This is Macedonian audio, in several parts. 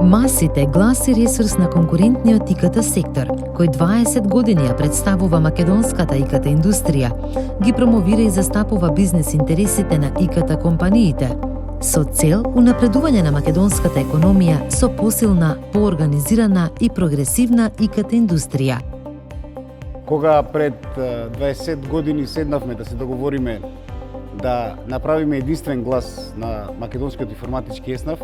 Масит е глас и ресурс на конкурентниот ИКТ сектор, кој 20 години ја представува македонската ИКТ индустрија, ги промовира и застапува бизнес интересите на ИКТ компаниите, со цел унапредување на македонската економија со посилна, поорганизирана и прогресивна ИКТ индустрија. Кога пред 20 години седнавме да се договориме да направиме единствен глас на македонскиот информатички еснав,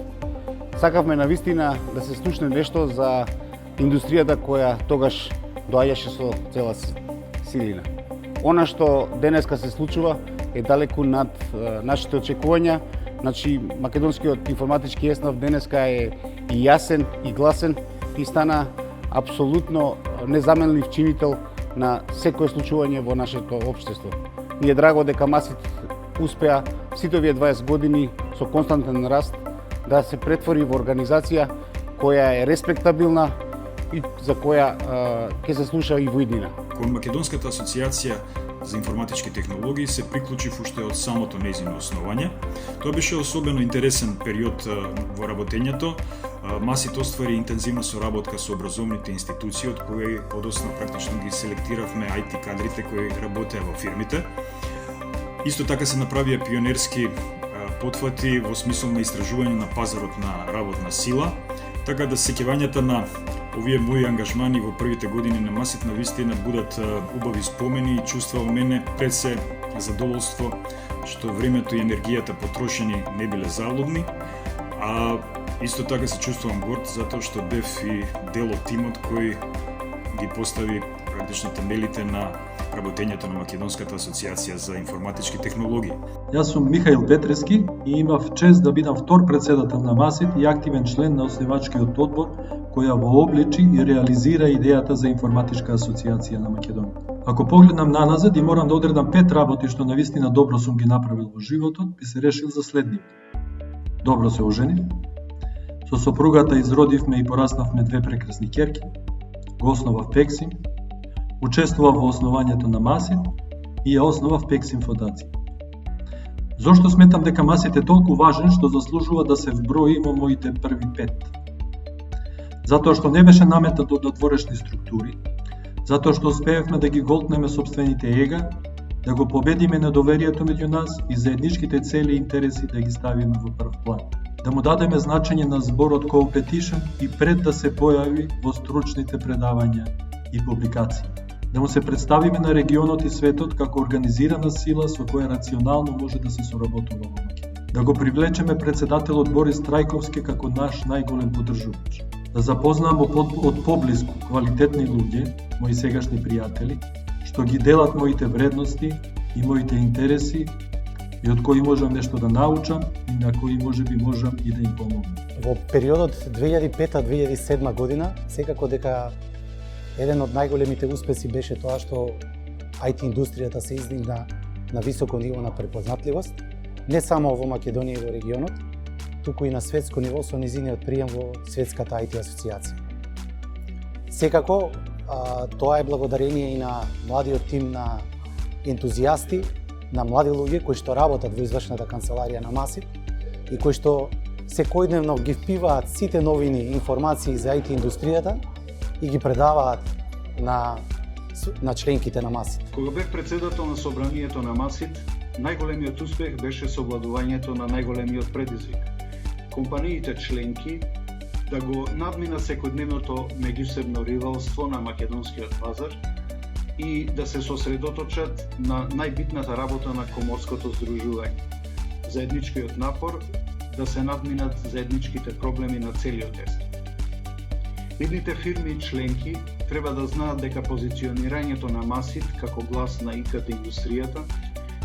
сакавме навистина да се слушне нешто за индустријата која тогаш доаѓаше со цела силина. Она што денеска се случува е далеку над нашите очекувања. Значи, македонскиот информатички еснав денеска е и јасен и гласен и стана апсолутно незаменлив чинител на секое случување во нашето општество. Ни е драго дека Масит успеа сите овие 20 години со константен раст да се претвори во организација која е респектабилна и за која ќе се слуша и во иднина. Кон Македонската асоциација за информатички технологии се приклучив уште од самото нејзино основање. Тоа беше особено интересен период во работењето. Масит оствари интензивна соработка со образовните институции, од кои подоцна практично ги селектиравме IT кадрите кои работеа во фирмите. Исто така се направија пионерски потфати во смисол на истражување на пазарот на работна сила, така да сеќавањата на овие мои ангажмани во првите години на Масит навистина будат убави спомени и чувства во мене, пред се задоволство што времето и енергијата потрошени не биле залудни, а исто така се чувствувам горд затоа што бев и дел од тимот кој ги постави практично темелите на работењето на Македонската асоциација за информатички технологии. Јас сум Михаил Петрески и имав чест да бидам втор председател на Масит и активен член на основачкиот одбор која во обличи и реализира идејата за информатичка асоциација на Македонија. Ако погледнам наназад и морам да одредам 5 работи што навистина добро сум ги направил во животот, би се решил за следните. Добро се оженив, со сопругата изродивме и пораснавме 2 прекрасни ќерки, го основав Пексим, учествував во основањето на Масит и ја основав Пексим фондација. Зошто сметам дека Масит е толку важен што заслужува да се вброи во моите први 5? Затоа што не беше наметнат од додворешни структури, затоа што успеевме да ги голтнеме собствените ега, да го победиме недоверието меѓу нас и заедничките цели и интереси да ги ставиме во прв план. Да му дадеме значење на зборот Co-Petition и пред да се појави во стручните предавања и публикации. Да му се представиме на регионот и светот како организирана сила со која рационално може да се соработува во Македонија. Да го привлечеме председателот Борис Трајковски како наш најголем поддржувач. Да запознаам од поблиску квалитетни луѓе, мои сегашни пријатели, што ги делат моите вредности и моите интереси и од кои можам нешто да научам и на кои можеби можам и да им помогнам. Во периодот 2005-2007 година, секако дека еден од најголемите успеси беше тоа што IT индустријата се издигна на високо ниво на препознатливост, не само во Македонија и во регионот, туку и на светско ниво со низиниот прием во Светската IT асоциација. Секако, тоа е благодарение и на младиот тим на ентузијасти, на млади луѓе кои што работат во извршната канцеларија на Масит и кои што секојдневно ги впиваат сите новини и информации за IT индустријата и ги предаваат на членките на Масит. Кога бев председател на собранието на Масит, најголемиот успех беше совладувањето на најголемиот предизвик. Компаниите членки да го надминат секојдневното меѓусебно ривалство на македонскиот пазар и да се сосредоточат на најбитната работа на коморското здружување. Заедничкиот напор да се надминат заедничките проблеми на целиот ест. Идните фирми и членки треба да знаат дека позиционирањето на Масит како глас на ИКТ индустријата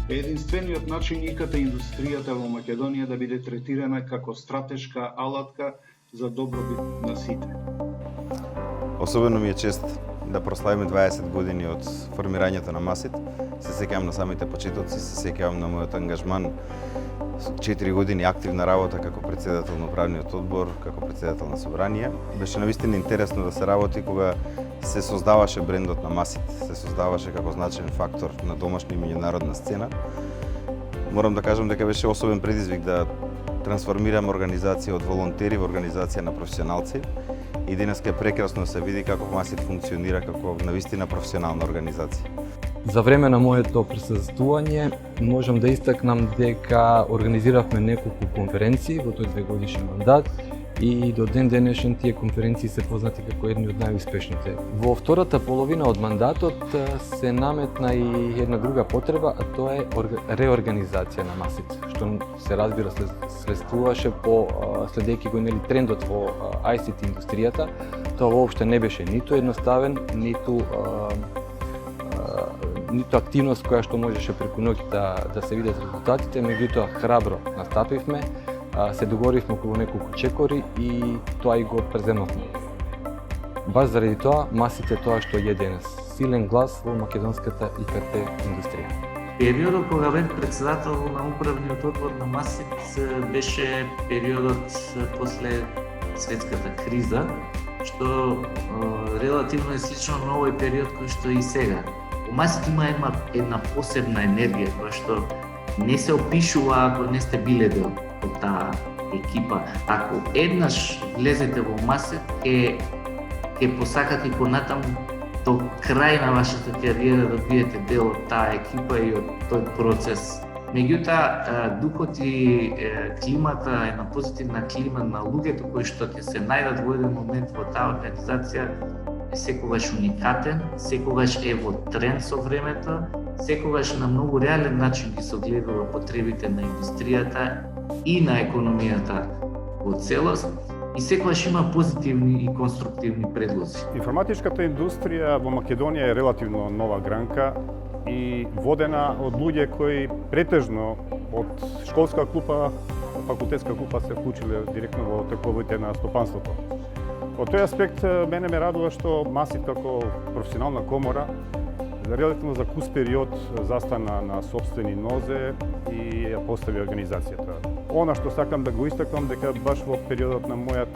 е единствениот начин ИКТ индустријата во Македонија да биде третирана како стратешка алатка за добробит на сите. Особено ми е чест да прославиме 20 години од формирањето на Масит. Се сеќавам на самите почетоци, се сеќавам на мојот ангажман 4 години активна работа како председател на управниот одбор, како председател на собрание. Беше навистина интересно да се работи кога се создаваше брендот на Масит, се создаваше како значаен фактор на домашна и меѓународна сцена. Морам да кажам дека беше особен предизвик да трансформираме организација од волонтери во организација на професионалци и денеска е прекрасно се види како Масит функционира како навистина професионална организација. За време на моето присуствување можам да истакнам дека организиравме неколку конференции во тој 2-годишен мандат и до ден денешен тие конференции се познати како едни од најуспешните. Во втората половина од мандатот се наметна и една друга потреба, а тоа е реорганизација на Масит, што се разбира следствуваше по следејќи го трендот во ICT индустријата. Тоа воопште не беше ниту едноставен, ниту активност која што можеше преку ноќ да се видат резултатите, меѓутоа храбро настапивме, се договоривме околу неколку чекори и тоа и го преземавме. Баш заради тоа, Масит е тоа што е денес, силен глас во македонската ИКТ индустрија. Периодот кога бев председател на управниот одбор на Масит беше периодот после светската криза, што релативно е слично на овој период кој што и сега. У Масит има една посебна енергија која што не се опишува ако не сте биле дел од таа екипа. Ако еднаш влезете во Масит, ќе посакате и понатаму до крај на вашата кариера да бидете дел од таа екипа и од тој процес. Меѓутоа, духот и климата, една позитивна клима на луѓето кои што ќе се најдат во еден момент во таа организација е секогаш уникатен, секогаш е во тренд со времето, секогаш на многу реален начин ги согледува потребите на индустријата и на економијата во целост и секогаш има позитивни и конструктивни предлози. Информатичката индустрија во Македонија е релативно нова гранка и водена од луѓе кои претежно од школска клупа, факултетска клупа се вклучиле директно во тековите на стопанството. Од тој аспект мене ме радува што Масит како професионална комора за релативно за кус период застана на собствени нозе и ја постави организацијата. Она што сакам да го истакнам дека баш во периодот на мојот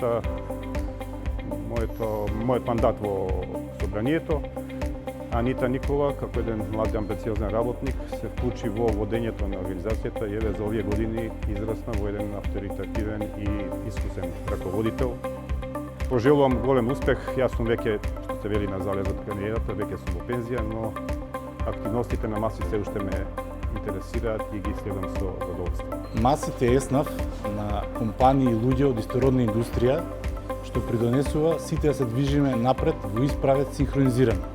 мандат во собранието, Анита Никола, како еден млад и амбициозен работник, се вклучи во водењето на организацијата и еве за овие години израсна во еден авторитативен и искусен раководител. Пожелувам голем успех, јас сум веќе, што се вели на залезот кариерата, веќе сум во пензија, но активностите на Масит се уште ме интересираат и ги следам со задоволство. Масит е еснав на компании и луѓе од истородна индустрија, што придонесува сите да се движиме напред во исправец синхронизирано.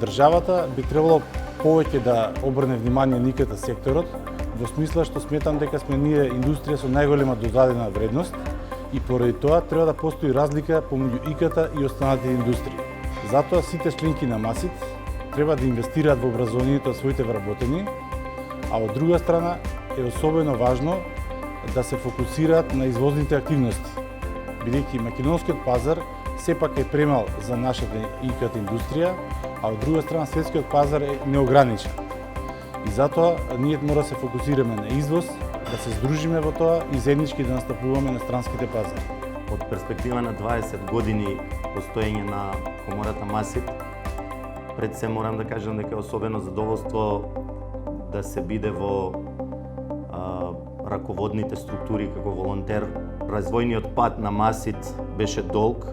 Државата би требало повеќе да обрне внимание на ИКТ секторот, во смисла што сметам дека сме ние индустрија со најголема додадена вредност и поради тоа треба да постои разлика помеѓу ИКТ и останатите индустрии. Затоа сите членки на Масит треба да инвестираат во образованието на своите вработени, а од друга страна е особено важно да се фокусираат на извозните активности, бидејќи македонскиот пазар сепак е премал за нашата ИКТ индустрија, а од друга страна светскиот пазар е неограничен. И затоа ние мора да се фокусираме на извоз, да се здружиме во тоа и заеднички да настапуваме на странските пазари. Од перспектива на 20 години постоење на комората Масит, пред се морам да кажам дека е особено задоволство да се биде во раководните структури како волонтер. Развојниот пат на Масит беше долг,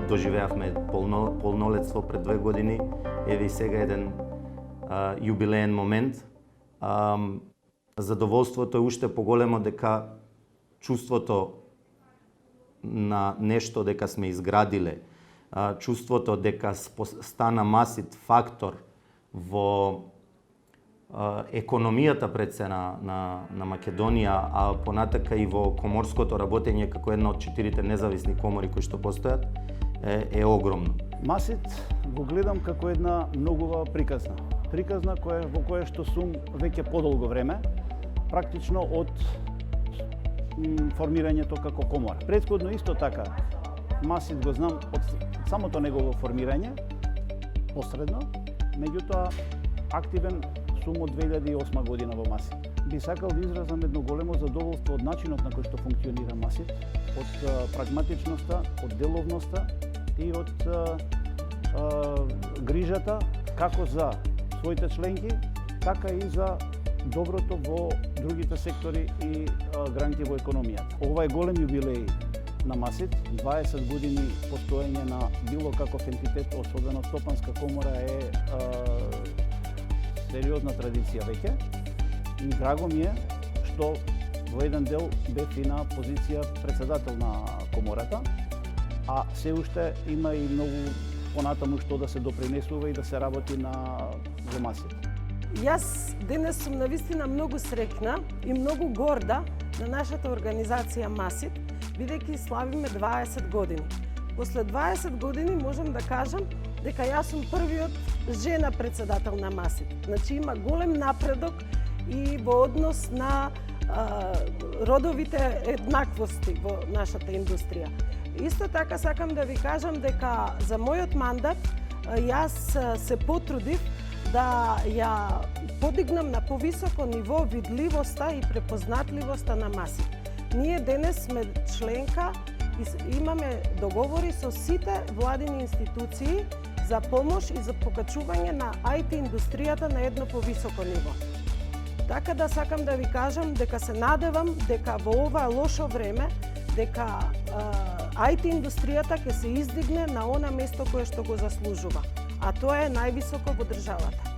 доживеавме полнолетство пред 2 години, еве и сега еден јубилеен момент. Задоволството е уште поголемо дека чувството на нешто дека сме изградиле, чувството дека стана Масит фактор во економијата пред се на Македонија, а понатака и во коморското работење како една од 4 независни комори кои што постојат, е огромно. Масит го гледам како една многува приказна во која што сум веќе подолго време, практично од формирањето како комора. Претходно исто така, Масит го знам од самото негово формирање, посредно, меѓутоа активен сум од 2008 година во Масит. Би сакал да изразам едно големо задоволство од начинот на кој што функционира Масит, од прагматичноста, од деловноста и од грижата како за своите членки, така и за доброто во другите сектори и граните во економијата. Ова е голем јубилеј на МАСИТ, 20 години постоење на било каков ентитет, особено Стопанска комора е сериозна традиција веќе. И драго ми е што во еден дел бев и на позиција председател на комората, а се уште има и многу понатаму што да се допринесува и да се работи за МАСИТ. Јас денес сум навистина многу среќна и многу горда на нашата организација МАСИТ, бидејќи славиме 20 години. После 20 години можам да кажам дека јас сум првиот жена председател на МАСИТ. Значи има голем напредок и во однос на родовите еднаквости во нашата индустрија. Исто така сакам да ви кажам дека за мојот мандат јас се потрудив да ја подигнам на повисоко ниво видливоста и препознатливоста на МАСИТ. Ние денес сме членка и имаме договори со сите владини институции за помош и за покачување на IT индустријата на едно повисоко ниво. Така да сакам да ви кажам дека се надевам дека во ова лошо време дека IT индустријата ќе се издигне на она место кое што го заслужува, а тоа е највисоко во државата.